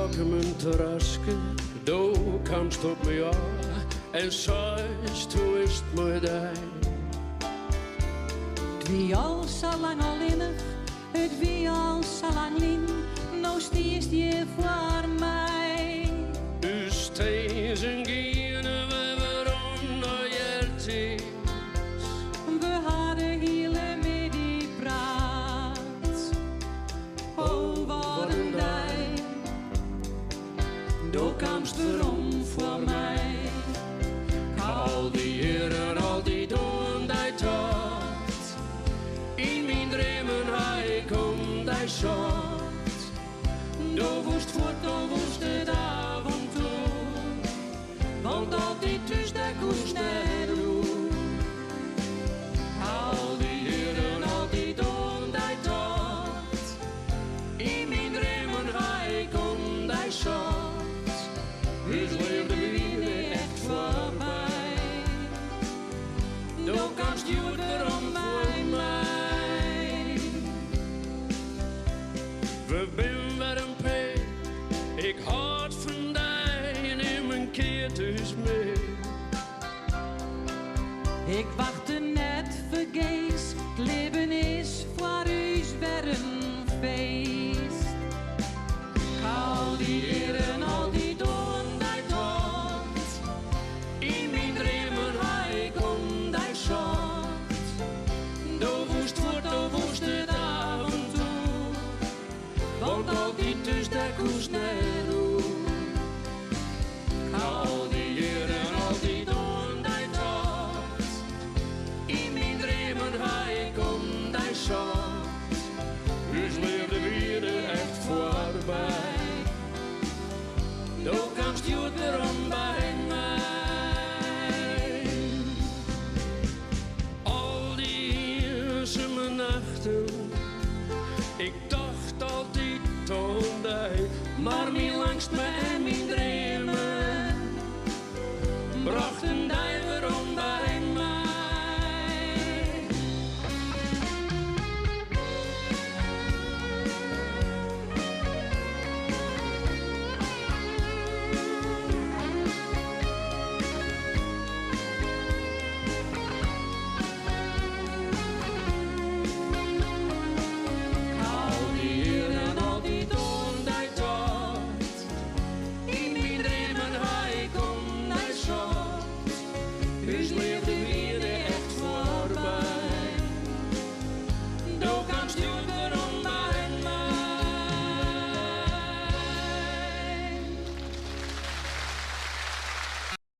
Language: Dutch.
bakken mijn terrasje, daar kamst op me ja, en zeist hoe is het me daar. Het wie al zo lang al innig, het wie al zo lang lien, nou stiest je voor mij. Dus steeds een giene we waarom nou jertjes. We hadden hele met die praat. Oh, wat een dag. Daar kamst waarom voor mij. Al die heren, al die doen die taat. In mijn dromen hij komt die shot. Daar woest voort, daar woest het avontuur. Want altijd thuis daar koest naar doen. Al die heren, al die doen die taat. In mijn dromen hij komt die shot. Dus leefde weer echt voorbij. Door kamst je erom bij mij. We zijn weer een pee. Ik houd van die en in mijn keer dus mee. Ik wachtte net vergees, het leven is voor u weer een feest. Al die heren, al die doen die taat. In mijn dromen hij komt die shot. Daar woest voort, daar woest het avontuur. Want altijd dus daar koest naar doen. Al die heren, al die doen die taat. In mijn dromen hij komt die shot. Dus leefde weer echt voorbij. Daar kamst je erom bij mij. Al die eenzame nachten, ik dacht altijd aan die, maar mijn